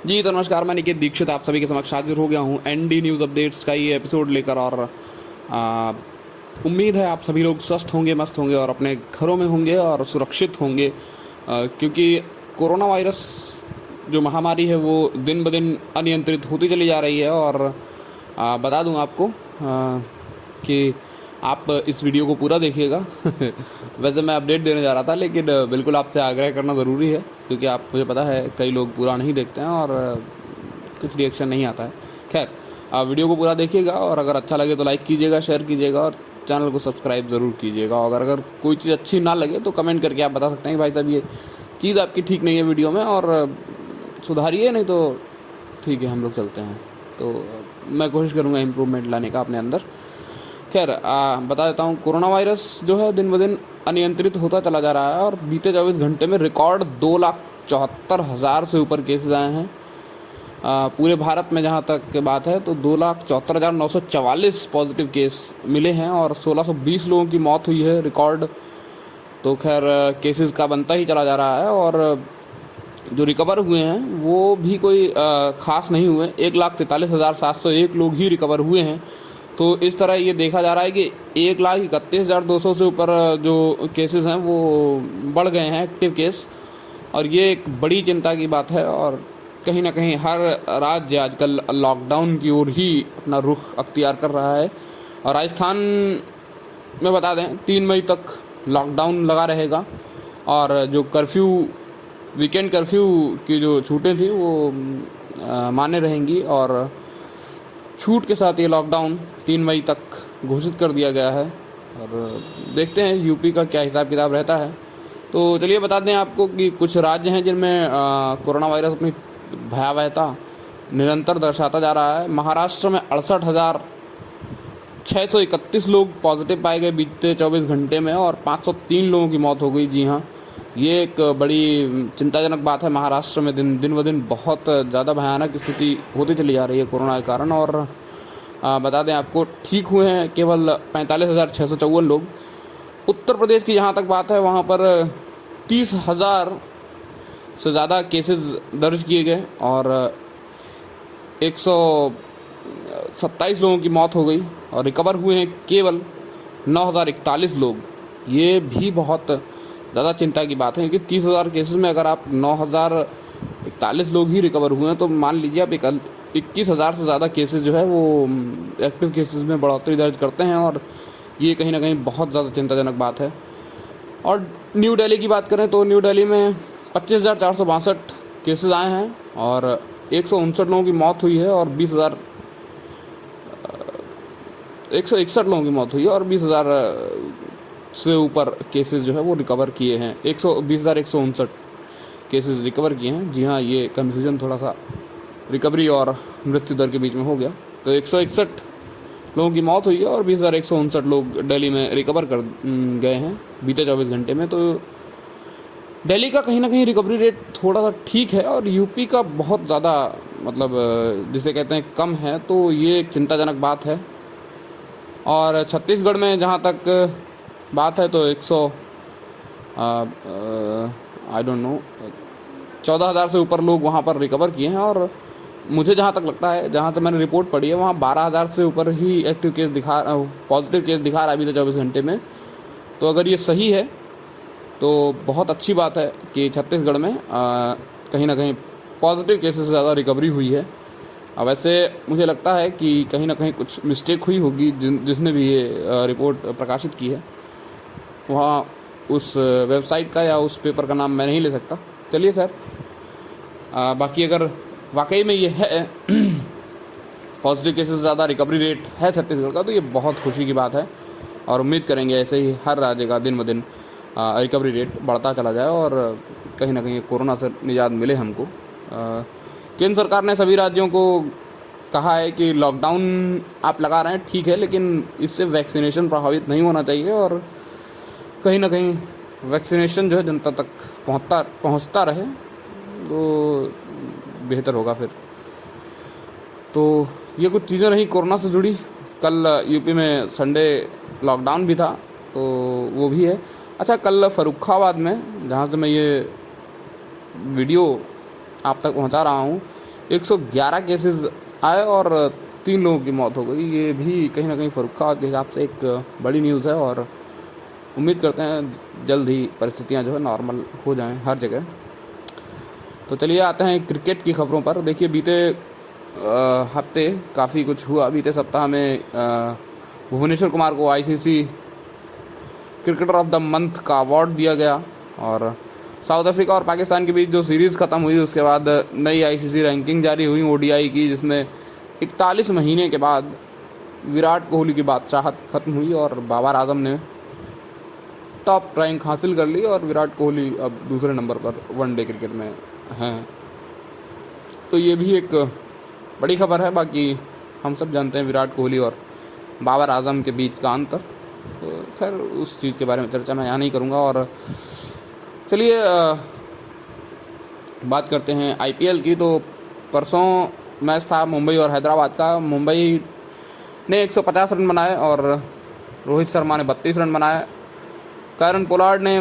जी तो नमस्कार, मैं निकेत दीक्षित आप सभी के समक्ष हाजिर हो गया हूँ एनडी न्यूज़ अपडेट्स का ये एपिसोड लेकर। और उम्मीद है आप सभी लोग स्वस्थ होंगे, मस्त होंगे और अपने घरों में होंगे और सुरक्षित होंगे, क्योंकि कोरोना वायरस जो महामारी है वो दिन ब दिन अनियंत्रित होती चली जा रही है। और बता दूं आपको कि आप इस वीडियो को पूरा देखिएगा। वैसे मैं अपडेट देने जा रहा था, लेकिन बिल्कुल आपसे आग्रह करना ज़रूरी है, क्योंकि आप मुझे पता है कई लोग पूरा नहीं देखते हैं और कुछ रिएक्शन नहीं आता है। खैर, आप वीडियो को पूरा देखिएगा और अगर अच्छा लगे तो लाइक कीजिएगा, शेयर कीजिएगा और चैनल को सब्सक्राइब ज़रूर कीजिएगा। और अगर कोई चीज़ अच्छी ना लगे तो कमेंट करके आप बता सकते हैं कि भाई साहब ये चीज़ आपकी ठीक नहीं है वीडियो में, और सुधारिए, नहीं तो ठीक है हम लोग चलते हैं। तो मैं कोशिश करूँगा इम्प्रूवमेंट लाने का अपने अंदर। खैर, बता देता हूँ, कोरोना वायरस जो है दिन ब दिन अनियंत्रित होता चला जा रहा है और बीते 24 घंटे में रिकॉर्ड 2,74,000 से ऊपर केसेस आए हैं। पूरे भारत में जहाँ तक की बात है तो 2,74,944 पॉजिटिव केस मिले हैं और 1,620 लोगों की मौत हुई है रिकॉर्ड। तो खैर, केसेस का बनता ही चला जा रहा है और जो रिकवर हुए हैं वो भी कोई ख़ास नहीं हुए। 1,43,701 लोग ही रिकवर हुए हैं। तो इस तरह ये देखा जा रहा है कि 1,31,200 से ऊपर जो केसेस हैं वो बढ़ गए हैं, एक्टिव केस। और ये एक बड़ी चिंता की बात है और कहीं ना कहीं हर राज्य आजकल लॉकडाउन की ओर ही अपना रुख अख्तियार कर रहा है। और राजस्थान में बता दें 3 मई तक लॉकडाउन लगा रहेगा और जो कर्फ्यू, वीकेंड कर्फ्यू की जो छूटें थी वो मान्य रहेंगी और छूट के साथ ये लॉकडाउन 3 मई तक घोषित कर दिया गया है। और देखते हैं यूपी का क्या हिसाब किताब रहता है। तो चलिए बता दें आपको कि कुछ राज्य हैं जिनमें कोरोना वायरस अपनी भयावहता निरंतर दर्शाता जा रहा है। महाराष्ट्र में 68,631 लोग पॉजिटिव पाए गए बीते 24 घंटे में और 503 लोगों की मौत हो गई। जी हाँ, ये एक बड़ी चिंताजनक बात है। महाराष्ट्र में दिन ब दिन बहुत ज़्यादा भयानक स्थिति होती चली जा रही है कोरोना के कारण। और बता दें आपको, ठीक हुए हैं केवल 45,654 लोग। उत्तर प्रदेश की जहाँ तक बात है वहाँ पर 30,000 से ज़्यादा केसेस दर्ज किए गए और 127 लोगों की मौत हो गई और रिकवर हुए हैं केवल 9,041 लोग। ये भी बहुत ज़्यादा चिंता की बात है कि 30,000 केसेस में अगर आप 9,041 लोग ही रिकवर हुए हैं तो मान लीजिए आप 21,000 से ज़्यादा केसेस जो है वो एक्टिव केसेस में बढ़ोतरी दर्ज करते हैं। और ये कहीं ना कहीं बहुत ज़्यादा चिंताजनक बात है। और न्यू दिल्ली की बात करें तो न्यू दिल्ली में 25,462 केसेस आए हैं और 159 लोगों की मौत हुई है और 161 लोगों की मौत हुई है और 20,000 से ऊपर केसेस जो है वो रिकवर किए हैं। 20,159 केसेस रिकवर किए हैं। जी हाँ, ये कन्फ्यूजन थोड़ा सा रिकवरी और मृत्यु दर के बीच में हो गया। तो 161 लोगों की मौत हुई है और 20,159 लोग दिल्ली में रिकवर कर गए हैं बीते 24 घंटे में। तो दिल्ली का कहीं ना कहीं रिकवरी रेट थोड़ा सा ठीक है और यूपी का बहुत ज़्यादा, मतलब जिसे कहते हैं कम है। तो ये एक चिंताजनक बात है। और छत्तीसगढ़ में जहाँ तक बात है तो 14,000 से ऊपर लोग वहाँ पर रिकवर किए हैं। और मुझे जहाँ तक लगता है, जहाँ से मैंने रिपोर्ट पढ़ी है, वहाँ 12,000 से ऊपर ही एक्टिव केस पॉजिटिव केस दिखा रहा है अभी 24 घंटे में। तो अगर ये सही है तो बहुत अच्छी बात है कि छत्तीसगढ़ में कहीं ना कहीं पॉजिटिव केसेस से ज़्यादा रिकवरी हुई है। अब वैसे मुझे लगता है कि कहीं ना कहीं कुछ मिस्टेक हुई होगी जिसने भी ये रिपोर्ट प्रकाशित की है। वहाँ उस वेबसाइट का या उस पेपर का नाम मैं नहीं ले सकता। चलिए खैर, बाकी अगर वाकई में ये है पॉजिटिव केसेस से ज़्यादा रिकवरी रेट है छत्तीसगढ़ का, तो ये बहुत खुशी की बात है। और उम्मीद करेंगे ऐसे ही हर राज्य का दिन ब दिन रिकवरी रेट बढ़ता चला जाए और कहीं ना कहीं कोरोना से निजात मिले हमको। केंद्र सरकार ने सभी राज्यों को कहा है कि लॉकडाउन आप लगा रहे हैं ठीक है, लेकिन इससे वैक्सीनेशन प्रभावित नहीं होना चाहिए और कहीं ना कहीं वैक्सीनेशन जो है जनता तक पहुंचता रहे तो बेहतर होगा फिर। तो ये कुछ चीज़ें रही कोरोना से जुड़ी। कल यूपी में संडे लॉकडाउन भी था तो वो भी है। अच्छा, कल फर्रुखाबाद में, जहाँ से मैं ये वीडियो आप तक पहुँचा रहा हूँ, 111 केसेस आए और 3 लोगों की मौत हो गई। ये भी कहीं ना कहीं फर्रुखाबाद के हिसाब से एक बड़ी न्यूज़ है और उम्मीद करते हैं जल्द ही परिस्थितियां जो है नॉर्मल हो जाएं हर जगह। तो चलिए आते हैं क्रिकेट की खबरों पर। देखिए बीते हफ्ते काफ़ी कुछ हुआ। बीते सप्ताह में भुवनेश्वर कुमार को ICC cricketer of the month का अवार्ड दिया गया और साउथ अफ्रीका और पाकिस्तान के बीच जो सीरीज़ ख़त्म हुई उसके बाद नई आईसीसी रैंकिंग जारी हुई ओडीआई की, जिसमें 41 महीने के बाद विराट कोहली की बादशाहत ख़त्म हुई और बाबर आजम ने टॉप रैंक हासिल कर ली और विराट कोहली अब दूसरे नंबर पर वनडे क्रिकेट में हैं। तो ये भी एक बड़ी खबर है। बाकी हम सब जानते हैं विराट कोहली और बाबर आजम के बीच का अंतर, तो खैर उस चीज़ के बारे में चर्चा मैं यहाँ नहीं करूँगा। और चलिए बात करते हैं आईपीएल की। तो परसों मैच था मुंबई और हैदराबाद का। मुंबई ने 150 रन बनाए और रोहित शर्मा ने 32 रन बनाए। कैरन पोलार्ड ने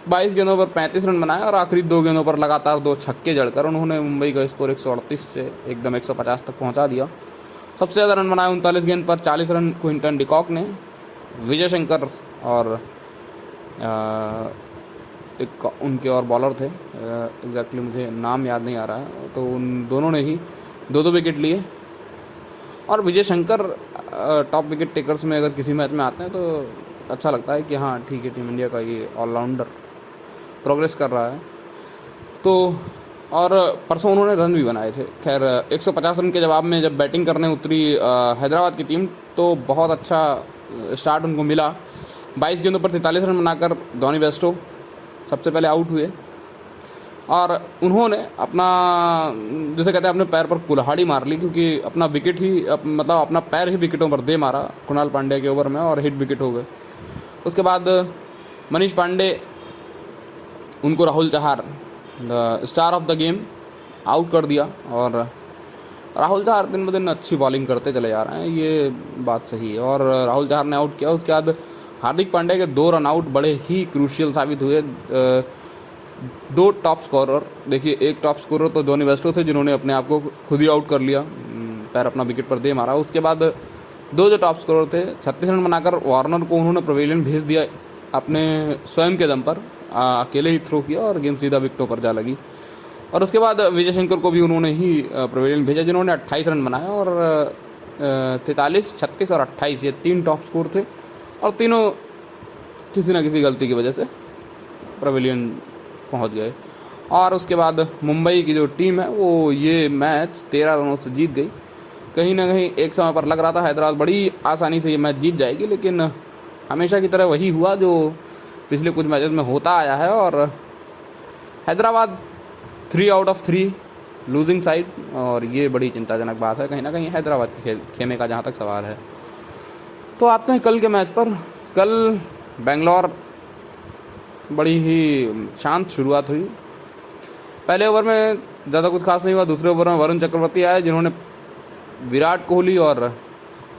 22 गेंदों पर 35 रन बनाए और आखिरी 2 गेंदों पर लगातार 2 छक्के जड़कर उन्होंने मुंबई का स्कोर 138 से एकदम 150 तक पहुंचा दिया। सबसे ज़्यादा रन बनाए 39 गेंद पर 40 रन क्विंटन डिकॉक ने। विजय शंकर और एक उनके और बॉलर थे, एग्जैक्टली मुझे नाम याद नहीं आ रहा है, तो उन दोनों ने ही 2-2 विकेट लिए। और Vijay Shankar top wicket takers में अगर किसी मैच में आते हैं तो अच्छा लगता है कि हाँ ठीक है, टीम इंडिया का ये ऑलराउंडर प्रोग्रेस कर रहा है। तो और परसों उन्होंने रन भी बनाए थे। खैर 150 रन के जवाब में जब बैटिंग करने उतरी हैदराबाद की टीम तो बहुत अच्छा स्टार्ट उनको मिला। 22 गेंदों पर 43 रन बनाकर डॉनी बेस्टो सबसे पहले आउट हुए और उन्होंने अपना, जैसे कहते हैं, अपने पैर पर कुल्हाड़ी मार ली, क्योंकि अपना विकेट ही मतलब अपना पैर ही विकेटों पर दे मारा कुणाल पांड्या के ओवर में और हिट विकेट हो गए। उसके बाद मनीष पांडे उनको Rahul Chahar the star of the game out कर दिया और राहुल चहार दिन ब दिन अच्छी बॉलिंग करते चले जा रहे हैं, ये बात सही है। और राहुल चहार ने आउट किया। उसके बाद हार्दिक पांड्या के 2 रन आउट बड़े ही क्रूशियल साबित हुए। 2 टॉप स्कोरर, देखिए एक टॉप स्कोरर तो डॉनी बेस्टो थे जिन्होंने अपने आप को खुद ही आउट कर लिया, पैर अपना विकेट पर दे मारा। उसके बाद 2 जो टॉप स्कोरर थे 36 रन बनाकर वार्नर को उन्होंने पवेलियन भेज दिया अपने स्वयं के दम पर, अकेले ही थ्रो किया और गेंद सीधा विकेटों पर जा लगी। और उसके बाद विजय शंकर को भी उन्होंने ही पवेलियन भेजा जिन्होंने 28 रन बनाए और 43, 36 और 28 ये 3 टॉप स्कोर थे और तीनों किसी न किसी गलती की वजह से पवेलियन पहुंच गए। और उसके बाद मुंबई की जो टीम है वो ये मैच 13 रनों से जीत गई। कहीं ना कहीं एक समय पर लग रहा था हैदराबाद बड़ी आसानी से ये मैच जीत जाएगी, लेकिन हमेशा की तरह वही हुआ जो पिछले कुछ मैचेस में होता आया है और Hyderabad 3 out of 3 losing side, और ये बड़ी चिंताजनक बात है कहीं ना कहीं हैदराबाद के खेमे का जहाँ तक सवाल है। तो आते हैं कल के मैच पर। कल बेंगलोर बड़ी ही शांत शुरुआत हुई। पहले ओवर में ज़्यादा कुछ खास नहीं हुआ। दूसरे ओवर में वरुण चक्रवर्ती आए जिन्होंने विराट कोहली और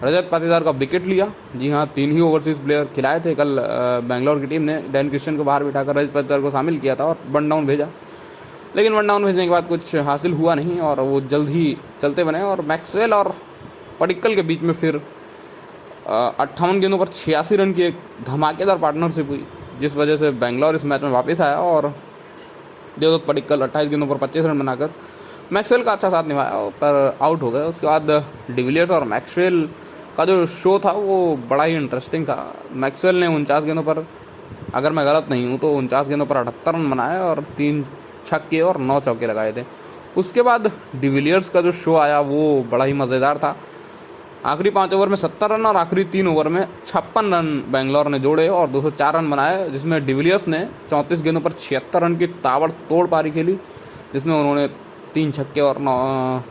रजत पाटीदार का विकेट लिया। जी हाँ, 3 ही ओवरसीज प्लेयर खिलाए थे कल बेंगलोर की टीम ने। डैन क्रिस्टियन को बाहर बिठाकर रजत पाटीदार को शामिल किया था और वन डाउन भेजा, लेकिन वन डाउन भेजने के बाद कुछ हासिल हुआ नहीं और वो जल्द ही चलते बने। और मैक्सवेल और पडिक्कल के बीच में फिर 58 गेंदों पर 86 रन की एक धमाकेदार पार्टनरशिप हुई, जिस वजह से बेंगलोर इस मैच में वापस आया और देवदत्त पडिक्कल 28 गेंदों पर 25 रन बनाकर मैक्सवेल का अच्छा साथ निभाया पर आउट हो गए। उसके बाद डिविलियर्स और मैक्सवेल का जो शो था वो बड़ा ही इंटरेस्टिंग था। मैक्सवेल ने 49 गेंदों पर, अगर मैं गलत नहीं हूँ तो 49 गेंदों पर 78 रन बनाए और 3 छक्के और 9 चौके लगाए थे। उसके बाद डिविलियर्स का जो शो आया वो बड़ा ही मज़ेदार था। आखिरी 5 ओवर में 70 रन और आखिरी 3 ओवर में 56 रन बेंगलोर ने जोड़े और 204 रन बनाए, जिसमें डिविलियर्स ने 34 गेंदों पर 76 रन की ताबड़तोड़ पारी खेली, जिसमें उन्होंने 3 छक्के और 9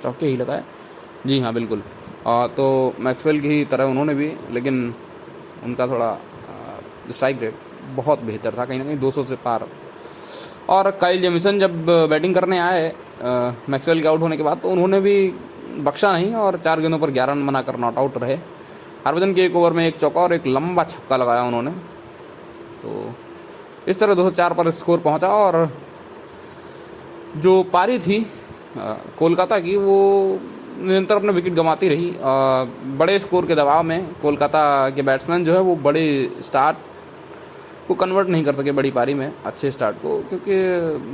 चौके ही लगाए। जी हाँ बिल्कुल। तो मैक्सवेल की ही तरह उन्होंने भी, लेकिन उनका थोड़ा स्ट्राइक रेट बहुत बेहतर था, कहीं ना कहीं 200 से पार। और काइल जेमिसन जब बैटिंग करने आए मैक्सवेल के आउट होने के बाद तो उन्होंने भी बख्शा नहीं और 4 गेंदों पर 11 रन बनाकर नॉट आउट रहे। हरभजन के 1 ओवर में 1 चौका और 1 लंबा छक्का लगाया उन्होंने। तो इस तरह 204 पर स्कोर पहुंचा और जो पारी थी कोलकाता की, वो निरंतर अपने विकेट गंवाती रही। बड़े स्कोर के दबाव में कोलकाता के बैट्समैन जो है वो बड़े स्टार्ट को कन्वर्ट नहीं कर सके बड़ी पारी में, अच्छे स्टार्ट को, क्योंकि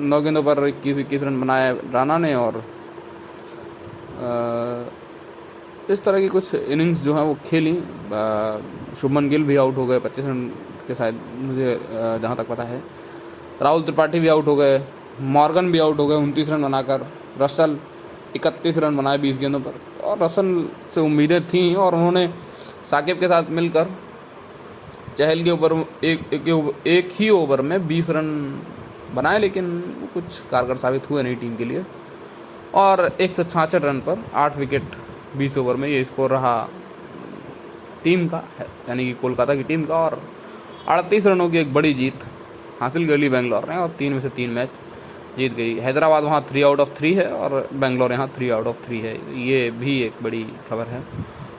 9 गेंदों पर 21 रन बनाए राणा ने। और इस तरह की कुछ इनिंग्स जो हैं वो खेली। शुभमन गिल भी आउट हो गए 25 रन के, शायद मुझे जहाँ तक पता है। राहुल त्रिपाठी भी आउट हो गए, मॉर्गन भी आउट हो गए 29 रन बनाकर। रसल 31 रन बनाए 20 गेंदों पर, और रसल से उम्मीदें थीं, और उन्होंने साकिब के साथ मिलकर चहल के ऊपर एक ही ओवर में 20 रन बनाए, लेकिन कुछ कारगर साबित हुए नहीं टीम के लिए। और 166 रन पर 8 विकेट 20 ओवर में, ये स्कोर रहा टीम का, यानी कि कोलकाता की टीम का। और 38 रनों की एक बड़ी जीत हासिल कर ली बेंगलोर ने, और 3 में से 3 मैच जीत गई। हैदराबाद वहाँ 3 आउट ऑफ 3 है, और बेंगलोर यहाँ 3 आउट ऑफ 3 है। ये भी एक बड़ी खबर है।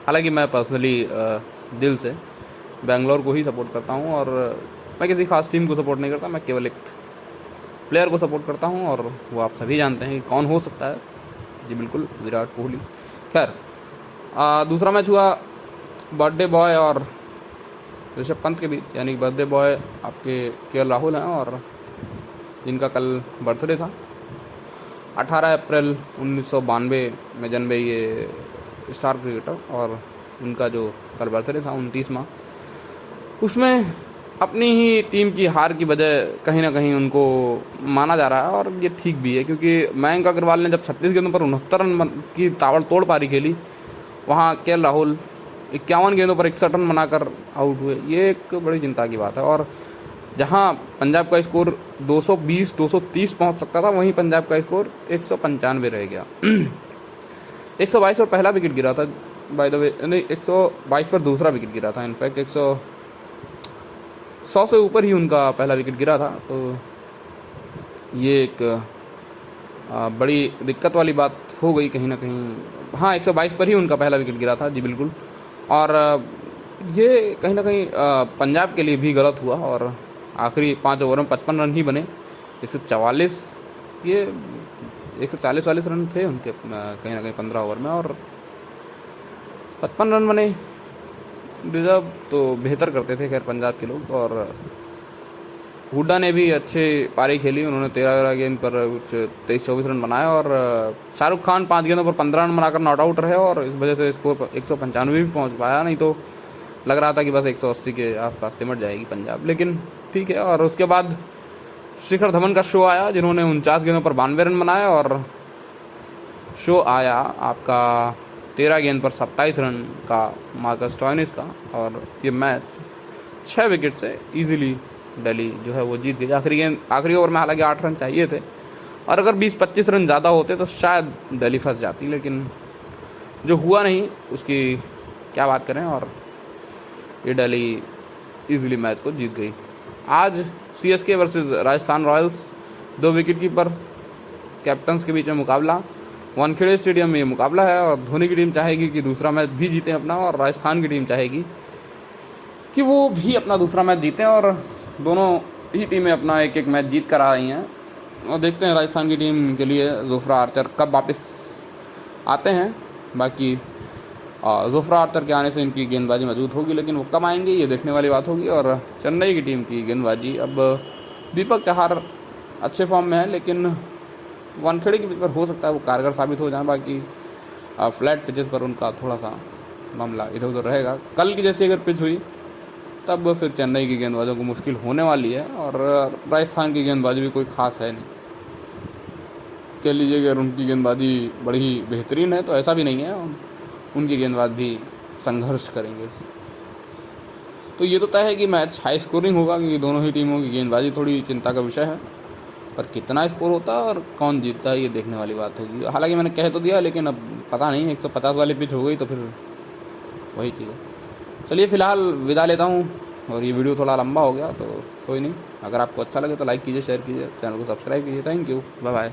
हालांकि मैं पर्सनली दिल से बेंगलोर को ही सपोर्ट करता हूँ, और मैं किसी खास टीम को सपोर्ट नहीं करता, मैं केवल एक प्लेयर को सपोर्ट करता हूँ, और वो आप सभी जानते हैं कि कौन हो सकता है। जी बिल्कुल, विराट कोहली। खैर, दूसरा मैच हुआ बर्थडे बॉय और ऋषभ पंत के बीच, यानी बर्थडे बॉय आपके केएल राहुल हैं, और जिनका कल बर्थडे था। 18 अप्रैल 1992 में जन्मे ये स्टार क्रिकेटर, और उनका जो कल बर्थडे था 29वां, उसमें अपनी ही टीम की हार की वजह कहीं ना कहीं उनको माना जा रहा है, और ये ठीक भी है, क्योंकि मयंक अग्रवाल ने जब 36 गेंदों पर 69 रन की ताबड़तोड़ पारी खेली, वहाँ केएल राहुल 51 गेंदों पर 61 रन बनाकर आउट हुए। ये एक बड़ी चिंता की बात है। और जहाँ पंजाब का स्कोर 220-230 पहुँच सकता था, वहीं पंजाब का स्कोर 195 रह गया। 122 पर पहला विकेट गिरा था, बाय द वे, नहीं 122 पर दूसरा विकेट गिरा था। इनफैक्ट 100 से ऊपर ही उनका पहला विकेट गिरा था। तो ये एक बड़ी दिक्कत वाली बात हो गई कहीं ना कहीं। हाँ, 122 पर ही उनका पहला विकेट गिरा था, जी बिल्कुल। और ये कहीं ना कहीं पंजाब के लिए भी गलत हुआ, और आखिरी 5 ओवर में 55 रन ही बने। 144 ये 140 रन थे उनके कहीं ना कहीं 15 ओवर में, और 55 रन बने। रिजर्व तो बेहतर करते थे खैर पंजाब के लोग। और हुड्डा ने भी अच्छे पारी खेली, उन्होंने 13 गेंद पर कुछ 23-24 रन बनाए। और शाहरुख खान 5 गेंदों पर 15 रन बनाकर नॉट आउट रहे, और इस वजह से स्कोर 195 भी पहुंच पाया। नहीं तो लग रहा था कि बस 180 के आसपास सिमट जाएगी पंजाब, लेकिन ठीक है। और उसके बाद शिखर धवन का शो आया, जिन्होंने 49 गेंदों पर 92 रन बनाए, और शो आया आपका 13 गेंद पर 27 रन का मार्कस स्टोइनिस का। और ये मैच 6 विकेट से इजीली दिल्ली जो है वो जीत गई। आखिरी ओवर में हालांकि 8 रन चाहिए थे, और अगर 20-25 रन ज़्यादा होते तो शायद दिल्ली फंस जाती, लेकिन जो हुआ नहीं उसकी क्या बात करें। और ये दिल्ली इजीली मैच को जीत गई। आज CSK versus Rajasthan Royals 2 wicket keeper captains के बीच में मुकाबला वानखेड़े स्टेडियम में ये मुकाबला है। और धोनी की टीम चाहेगी कि दूसरा मैच भी जीतें अपना, और राजस्थान की टीम चाहेगी कि वो भी अपना दूसरा मैच जीतें। और दोनों ही टीमें अपना एक मैच जीत कर आ रही हैं, और देखते हैं राजस्थान की टीम के लिए जोफ्रा आर्चर कब वापस आते हैं। बाकी जोफ्रा आर्चर के आने से इनकी गेंदबाजी मजबूत होगी, लेकिन वो कब आएंगे ये देखने वाली बात होगी। और चेन्नई की टीम की गेंदबाजी, अब दीपक चहार अच्छे फॉर्म में है, लेकिन वानखेड़े की पिच पर हो सकता है वो कारगर साबित हो जाए। बाकी फ्लैट पिचेस पर उनका थोड़ा सा मामला इधर उधर रहेगा। कल की जैसी अगर पिच हुई तब फिर चेन्नई की गेंदबाजों को मुश्किल होने वाली है, और राजस्थान की गेंदबाजी भी कोई खास है नहीं। कह लीजिए अगर उनकी गेंदबाजी बड़ी ही बेहतरीन है तो ऐसा भी नहीं है, उनकी गेंदबाज भी संघर्ष करेंगे। तो ये तो तय है कि मैच हाई स्कोरिंग होगा, क्योंकि दोनों ही टीमों की गेंदबाजी थोड़ी चिंता का विषय है। पर कितना स्कोर होता है और कौन जीतता है ये देखने वाली बात होगी। हालांकि मैंने कह तो दिया, लेकिन अब पता नहीं, 150 वाली पिच हो गई तो फिर वही चीज़ है। चलिए फ़िलहाल विदा लेता हूँ, और ये वीडियो थोड़ा लंबा हो गया तो कोई नहीं। अगर आपको अच्छा लगे तो लाइक कीजिए, शेयर कीजिए, चैनल को सब्सक्राइब कीजिए। Thank you, bye bye.